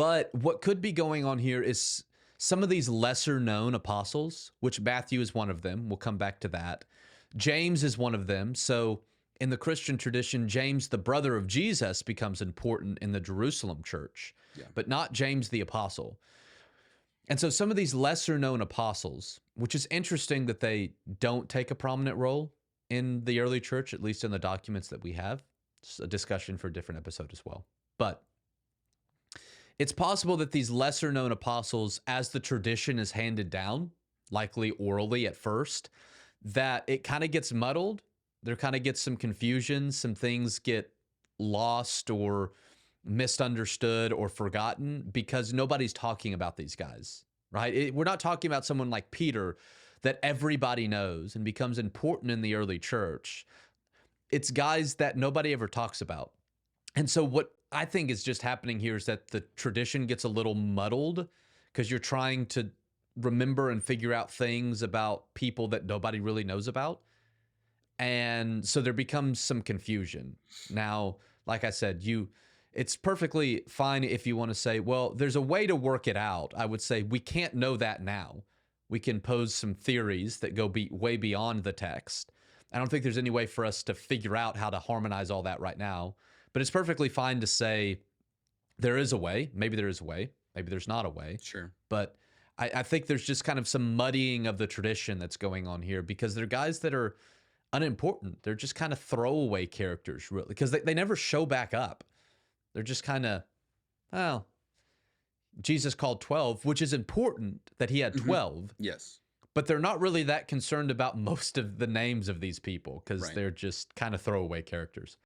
But what could be going on here is some of these lesser known apostles, which Matthew is one of them. We'll come back to that. James is one of them. So in the Christian tradition, James, the brother of Jesus, becomes important in the Jerusalem church, but not James the apostle. And so some of these lesser known apostles, which is interesting that they don't take a prominent role in the early church, at least in the documents that we have. It's a discussion for a different episode as well. But it's possible that these lesser known apostles, as the tradition is handed down, likely orally at first, that it kind of gets muddled. There kind of gets some confusion. Some things get lost or misunderstood or forgotten because nobody's talking about these guys, right? We're not talking about someone like Peter that everybody knows and becomes important in the early church. It's guys that nobody ever talks about. And so what I think is just happening here is that the tradition gets a little muddled because you're trying to remember and figure out things about people that nobody really knows about. And so there becomes some confusion. Now, like I said, it's perfectly fine if you want to say, well, there's a way to work it out. I would say we can't know that now. We can pose some theories that go way beyond the text. I don't think there's any way for us to figure out how to harmonize all that right now. But it's perfectly fine to say there is a way. Maybe there is a way. Maybe there's not a way. Sure. But I think there's just kind of some muddying of the tradition that's going on here because they're guys that are unimportant. They're just kind of throwaway characters, really, because they never show back up. They're just kind of, well, Jesus called 12, which is important that he had 12. Yes. But they're not really that concerned about most of the names of these people because Right. they're just kind of throwaway characters.